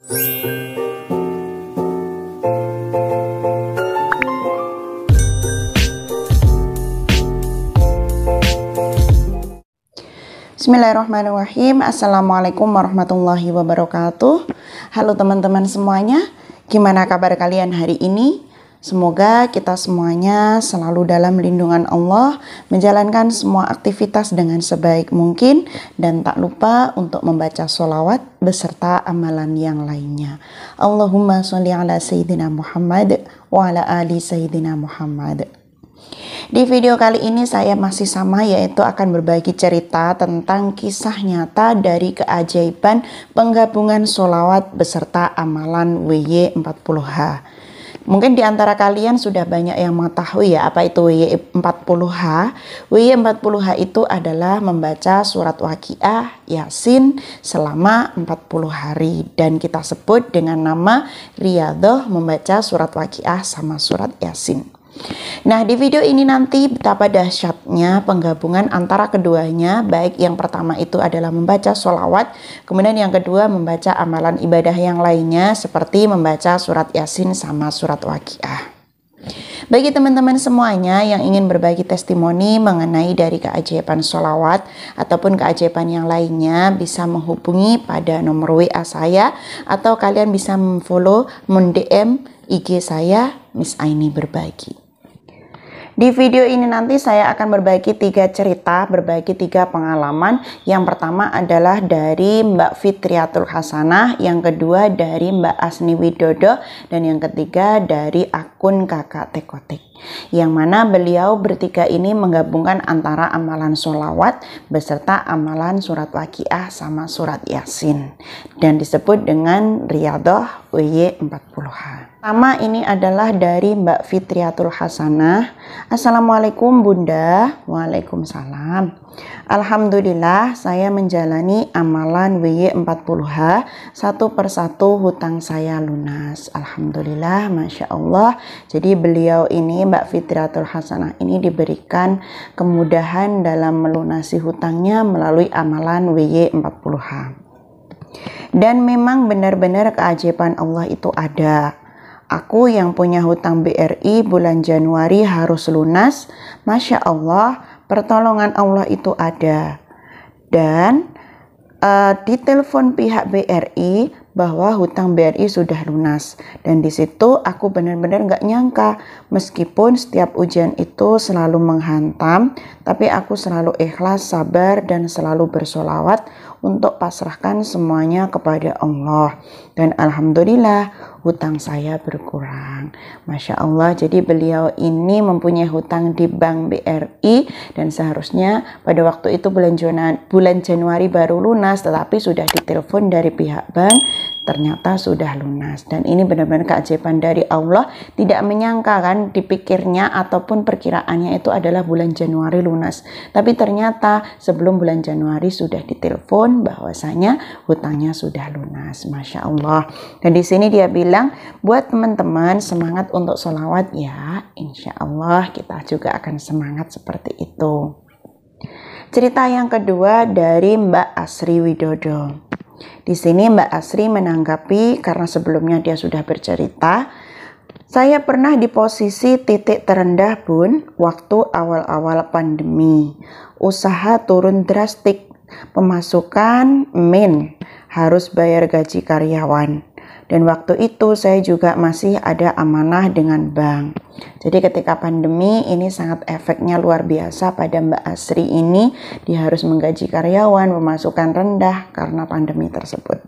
Bismillahirrahmanirrahim. Assalamualaikum warahmatullahi wabarakatuh. Halo teman-teman semuanya, gimana kabar kalian hari ini? Semoga kita semuanya selalu dalam lindungan Allah, menjalankan semua aktivitas dengan sebaik mungkin, dan tak lupa untuk membaca sholawat beserta amalan yang lainnya. Allahumma sholli ala Sayyidina Muhammad wa ala ali Sayyidina Muhammad. Di video kali ini saya masih sama, yaitu akan berbagi cerita tentang kisah nyata dari keajaiban penggabungan sholawat beserta amalan WY40H. Mungkin di antara kalian sudah banyak yang mengetahui ya apa itu WY40H. WY40H itu adalah membaca surat Waqiah, Yasin selama 40 hari. Dan kita sebut dengan nama Riyadhah membaca surat Waqiah sama surat Yasin. Nah, di video ini nanti betapa dahsyatnya penggabungan antara keduanya, baik yang pertama itu adalah membaca sholawat, kemudian yang kedua membaca amalan ibadah yang lainnya seperti membaca surat Yasin sama surat Waqiah. Bagi teman-teman semuanya yang ingin berbagi testimoni mengenai dari keajaiban sholawat ataupun keajaiban yang lainnya, bisa menghubungi pada nomor WA saya, atau kalian bisa memfollow, mendm IG saya, Miss Aini Berbagi. Di video ini nanti saya akan berbagi 3 cerita, berbagi 3 pengalaman. Yang pertama adalah dari Mbak Fitriatul Hasanah, yang kedua dari Mbak Asni Widodo, dan yang ketiga dari akun Kakak Tekotek. Yang mana beliau bertiga ini menggabungkan antara amalan sholawat beserta amalan surat Waqiah sama surat Yasin, dan disebut dengan Riyadhah WY40H. Pertama ini adalah dari Mbak Fitriatul Hasanah. Assalamualaikum Bunda. Waalaikumsalam. Alhamdulillah saya menjalani amalan WY40H, satu persatu hutang saya lunas. Alhamdulillah, Masya Allah. Jadi beliau ini, Mbak Fitriatul Hasanah ini, diberikan kemudahan dalam melunasi hutangnya melalui amalan WY40H. Dan memang benar-benar keajaiban Allah itu ada. Aku yang punya hutang BRI bulan Januari harus lunas. Masya Allah, pertolongan Allah itu ada. Dan ditelepon pihak BRI bahwa hutang BRI sudah lunas. Dan di situ aku benar-benar nggak nyangka, meskipun setiap ujian itu selalu menghantam, tapi aku selalu ikhlas, sabar, dan selalu bersolawat untuk pasrahkan semuanya kepada Allah. Dan alhamdulillah hutang saya berkurang. Masya Allah, jadi beliau ini mempunyai hutang di bank BRI, dan seharusnya pada waktu itu bulan Januari baru lunas, tetapi sudah ditelepon dari pihak bank, ternyata sudah lunas. Dan ini benar-benar keajaiban dari Allah. Tidak menyangka kan, dipikirnya ataupun perkiraannya itu adalah bulan Januari lunas, tapi ternyata sebelum bulan Januari sudah ditelepon bahwasanya hutangnya sudah lunas. Masya Allah. Dan di sini dia bilang, buat teman-teman semangat untuk sholawat ya. Insya Allah kita juga akan semangat seperti itu. Cerita yang kedua dari Mbak Asri Widodo. Di sini Mbak Asri menanggapi, karena sebelumnya dia sudah bercerita, saya pernah di posisi titik terendah Bun, waktu awal-awal pandemi. Usaha turun drastik, pemasukan harus bayar gaji karyawan. Dan waktu itu saya juga masih ada amanah dengan bank. Jadi ketika pandemi ini sangat efeknya luar biasa pada Mbak Asri ini. Dia harus menggaji karyawan, pemasukan rendah karena pandemi tersebut.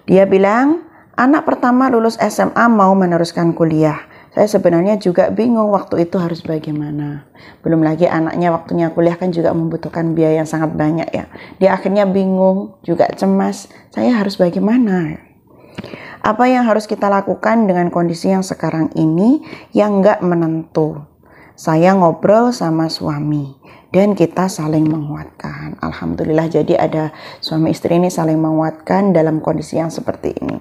Dia bilang, anak pertama lulus SMA mau meneruskan kuliah. Saya sebenarnya juga bingung waktu itu harus bagaimana. Belum lagi anaknya waktunya kuliah kan juga membutuhkan biaya yang sangat banyak ya. Dia akhirnya bingung, juga cemas. Saya harus bagaimana? Apa yang harus kita lakukan dengan kondisi yang sekarang ini yang nggak menentu? Saya ngobrol sama suami dan kita saling menguatkan. Alhamdulillah, jadi ada suami istri ini saling menguatkan dalam kondisi yang seperti ini.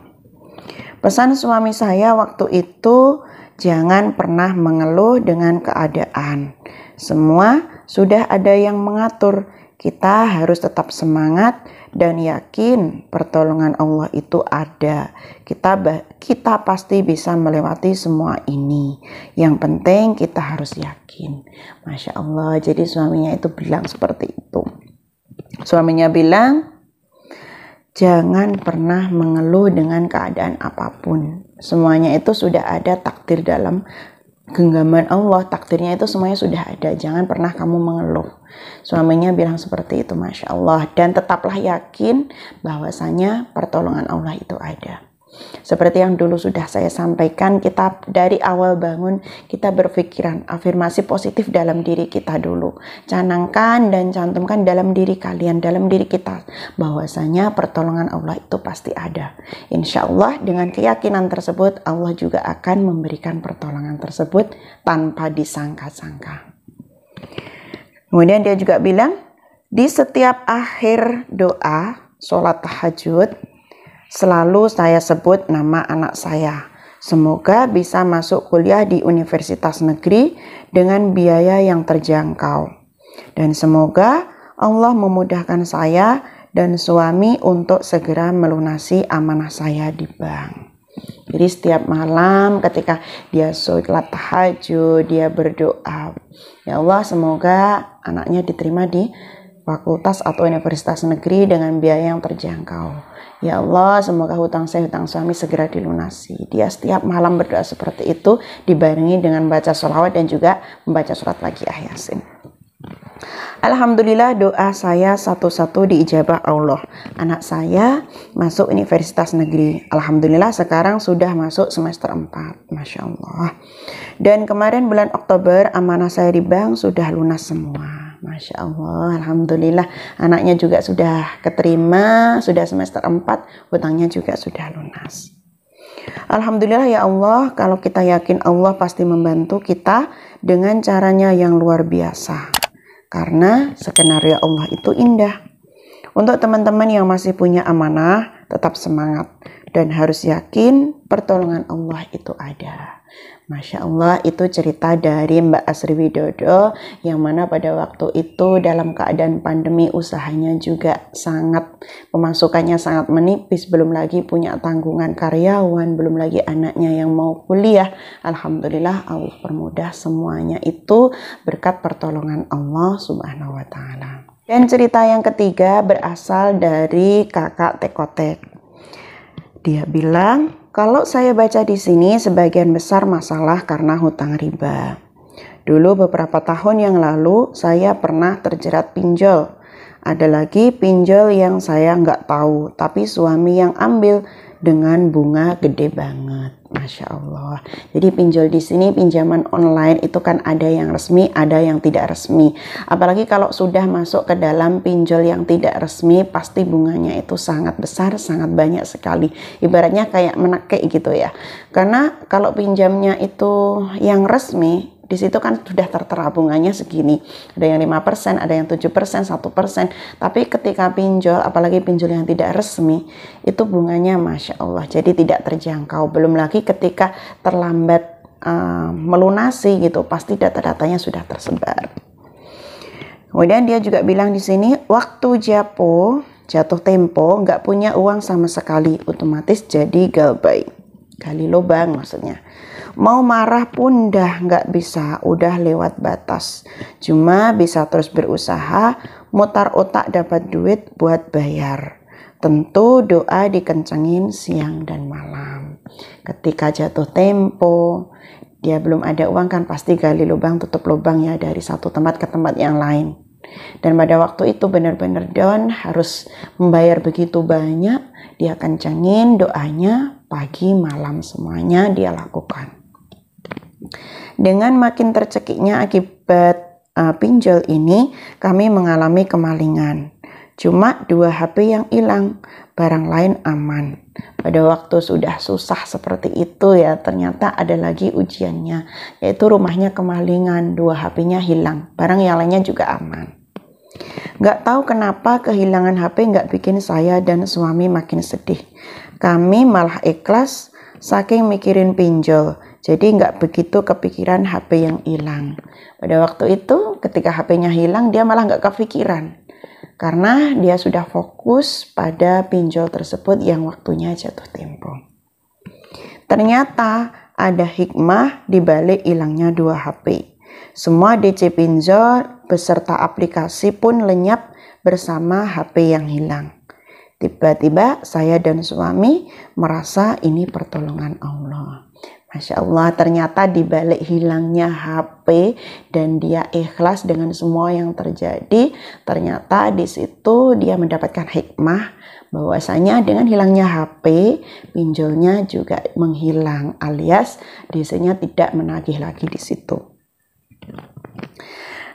Pesan suami saya waktu itu, jangan pernah mengeluh dengan keadaan. Semua sudah ada yang mengatur. Kita harus tetap semangat dan yakin pertolongan Allah itu ada. Kita pasti bisa melewati semua ini. Yang penting kita harus yakin. Masya Allah. Jadi suaminya itu bilang seperti itu. Suaminya bilang, jangan pernah mengeluh dengan keadaan apapun. Semuanya itu sudah ada takdir dalam genggaman Allah. Takdirnya itu semuanya sudah ada. Jangan pernah kamu mengeluh. Suaminya bilang seperti itu, Masya Allah. Dan tetaplah yakin bahwasanya pertolongan Allah itu ada. Seperti yang dulu sudah saya sampaikan, kita dari awal bangun kita berpikiran afirmasi positif dalam diri kita dulu. Canangkan dan cantumkan dalam diri kalian, dalam diri kita, bahwasanya pertolongan Allah itu pasti ada. Insya Allah dengan keyakinan tersebut Allah juga akan memberikan pertolongan tersebut tanpa disangka-sangka. Kemudian dia juga bilang, di setiap akhir doa sholat tahajud selalu saya sebut nama anak saya. Semoga bisa masuk kuliah di universitas negeri dengan biaya yang terjangkau. Dan semoga Allah memudahkan saya dan suami untuk segera melunasi amanah saya di bank. Jadi setiap malam ketika dia sholat tahajud, dia berdoa, ya Allah semoga anaknya diterima di fakultas atau universitas negeri dengan biaya yang terjangkau. Ya Allah, semoga hutang saya, hutang suami segera dilunasi. Dia setiap malam berdoa seperti itu, dibarengi dengan baca sholawat dan juga membaca surat lagi Yasin. Alhamdulillah doa saya satu-satu diijabah Allah. Anak saya masuk universitas negeri. Alhamdulillah sekarang sudah masuk semester 4. Masya Allah. Dan kemarin bulan Oktober amanah saya di bank sudah lunas semua. Masya Allah, Alhamdulillah anaknya juga sudah keterima, sudah semester 4, hutangnya juga sudah lunas. Alhamdulillah ya Allah, kalau kita yakin Allah pasti membantu kita dengan caranya yang luar biasa. Karena skenario Allah itu indah. Untuk teman-teman yang masih punya amanah, tetap semangat. Dan harus yakin pertolongan Allah itu ada. Masya Allah, itu cerita dari Mbak Asri Widodo yang mana pada waktu itu dalam keadaan pandemi usahanya juga pemasukannya sangat menipis, belum lagi punya tanggungan karyawan, belum lagi anaknya yang mau kuliah. Alhamdulillah Allah permudah semuanya itu berkat pertolongan Allah Subhanahu wa Ta'ala. Dan cerita yang ketiga berasal dari kakak Tekotek. Dia bilang, kalau saya baca di sini sebagian besar masalah karena hutang riba. Dulu beberapa tahun yang lalu saya pernah terjerat pinjol. Ada lagi pinjol yang saya nggak tahu, tapi suami yang ambil dengan bunga gede banget. Masya Allah. Jadi pinjol di sini pinjaman online itu kan ada yang resmi, ada yang tidak resmi. Apalagi kalau sudah masuk ke dalam pinjol yang tidak resmi, pasti bunganya itu sangat besar, sangat banyak sekali. Ibaratnya kayak menekek gitu ya. Karena kalau pinjamnya itu yang resmi, di situ kan sudah tertera bunganya segini. Ada yang 5%, ada yang 7%, 1%. Tapi ketika pinjol, apalagi pinjol yang tidak resmi, itu bunganya Masya Allah. Jadi tidak terjangkau. Belum lagi ketika terlambat melunasi gitu, pasti data-datanya sudah tersebar. Kemudian dia juga bilang di sini, waktu jatuh tempo, nggak punya uang sama sekali, otomatis jadi galbay. Gali lubang maksudnya. Mau marah pun nggak bisa, udah lewat batas. Cuma bisa terus berusaha, mutar otak dapat duit buat bayar. Tentu doa dikencengin siang dan malam. Ketika jatuh tempo, dia belum ada uang kan pasti gali lubang, tutup lubang ya dari satu tempat ke tempat yang lain. Dan pada waktu itu benar-benar down, harus membayar begitu banyak, dia kencengin doanya pagi malam semuanya dia lakukan. Dengan makin tercekiknya akibat pinjol ini, kami mengalami kemalingan. Cuma 2 HP yang hilang, barang lain aman. Pada waktu sudah susah seperti itu ya, ternyata ada lagi ujiannya, yaitu rumahnya kemalingan, 2 HP-nya hilang, barang yang lainnya juga aman. Gak tahu kenapa kehilangan HP gak bikin saya dan suami makin sedih. Kami malah ikhlas saking mikirin pinjol. Jadi nggak begitu kepikiran HP yang hilang. Pada waktu itu ketika HP-nya hilang dia malah nggak kepikiran. karena dia sudah fokus pada pinjol tersebut yang waktunya jatuh tempo. Ternyata ada hikmah di balik hilangnya 2 HP. Semua DC pinjol beserta aplikasi pun lenyap bersama HP yang hilang. Tiba-tiba saya dan suami merasa ini pertolongan Allah. Masya Allah, ternyata di balik hilangnya HP dan dia ikhlas dengan semua yang terjadi, ternyata di situ dia mendapatkan hikmah bahwasanya dengan hilangnya HP, pinjolnya juga menghilang, alias DC-nya tidak menagih lagi di situ.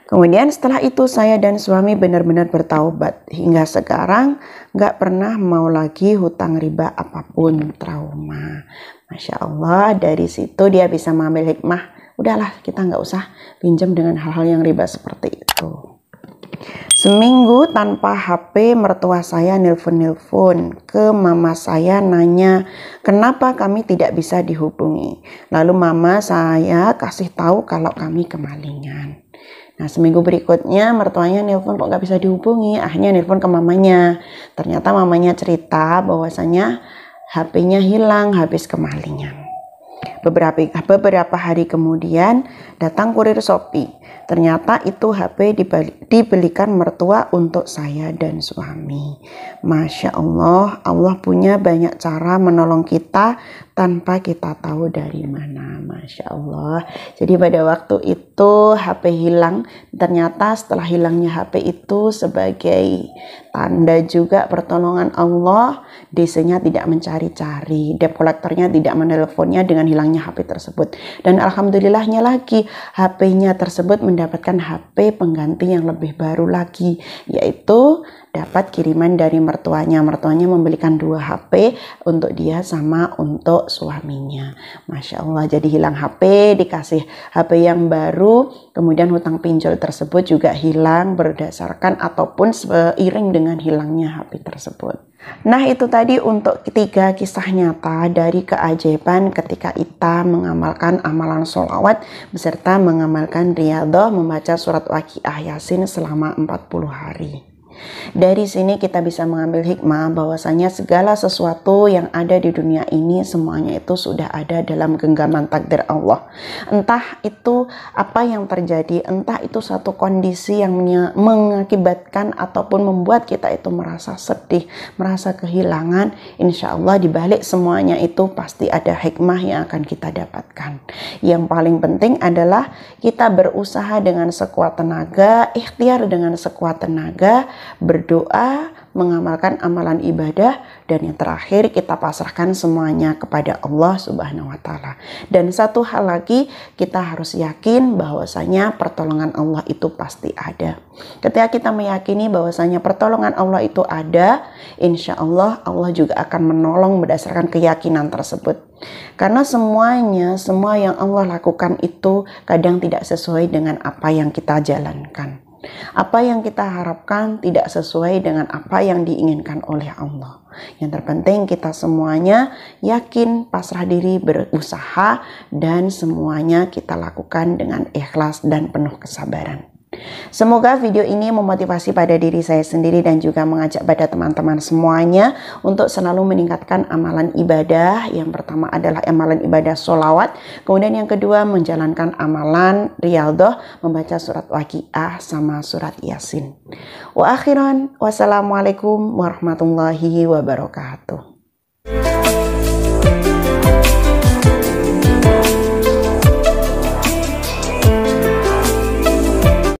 Kemudian setelah itu saya dan suami benar-benar bertaubat. Hingga sekarang gak pernah mau lagi hutang riba apapun, trauma. Masya Allah, dari situ dia bisa mengambil hikmah. Udahlah, kita gak usah pinjam dengan hal-hal yang riba seperti itu. Seminggu tanpa HP, mertua saya nelpon-nelpon ke mama saya nanya kenapa kami tidak bisa dihubungi. Lalu mama saya kasih tahu kalau kami kemalingan. Nah, seminggu berikutnya mertuanya nelpon kok gak bisa dihubungi, akhirnya nelpon ke mamanya. Ternyata mamanya cerita bahwasanya HP-nya hilang habis kemalingan. Beberapa hari kemudian datang kurir Shopee. Ternyata itu HP dibelikan mertua untuk saya dan suami. Masya Allah, Allah punya banyak cara menolong kita tanpa kita tahu dari mana. Masya Allah. Jadi pada waktu itu HP hilang. Ternyata setelah hilangnya HP itu sebagai tanda juga pertolongan Allah, DC-nya tidak mencari-cari, debt collector-nya tidak menelponnya dengan hilangnya HP tersebut. Dan alhamdulillahnya lagi, HP-nya tersebut mendapatkan HP pengganti yang lebih baru lagi, yaitu dapat kiriman dari mertuanya. Mertuanya membelikan 2 HP untuk dia sama untuk suaminya. Masya Allah, jadi hilang HP, dikasih HP yang baru, kemudian hutang pinjol tersebut juga hilang berdasarkan ataupun seiring dengan hilangnya HP tersebut. Nah, itu tadi untuk 3 kisah nyata dari keajaiban ketika kita mengamalkan amalan sholawat beserta mengamalkan riyadhah membaca surat Waqiah Yasin selama 40 hari. Dari sini kita bisa mengambil hikmah bahwasanya segala sesuatu yang ada di dunia ini semuanya itu sudah ada dalam genggaman takdir Allah. Entah itu apa yang terjadi, entah itu satu kondisi yang mengakibatkan ataupun membuat kita itu merasa sedih, merasa kehilangan, insya Allah dibalik semuanya itu pasti ada hikmah yang akan kita dapatkan. Yang paling penting adalah kita berusaha dengan sekuat tenaga, ikhtiar dengan sekuat tenaga, berdoa, mengamalkan amalan ibadah, dan yang terakhir kita pasrahkan semuanya kepada Allah Subhanahu wa Ta'ala. Dan satu hal lagi, kita harus yakin bahwasanya pertolongan Allah itu pasti ada. Ketika kita meyakini bahwasanya pertolongan Allah itu ada, insya Allah Allah juga akan menolong berdasarkan keyakinan tersebut. Karena semua yang Allah lakukan itu kadang tidak sesuai dengan apa yang kita jalankan. Apa yang kita harapkan tidak sesuai dengan apa yang diinginkan oleh Allah. Yang terpenting kita semuanya yakin, pasrah diri, berusaha, dan semuanya kita lakukan dengan ikhlas dan penuh kesabaran. Semoga video ini memotivasi pada diri saya sendiri dan juga mengajak pada teman-teman semuanya untuk selalu meningkatkan amalan ibadah. Yang pertama adalah amalan ibadah sholawat, kemudian yang kedua menjalankan amalan riyadhah, membaca surat Waqiah sama surat Yasin. Wa akhiran, wassalamualaikum warahmatullahi wabarakatuh.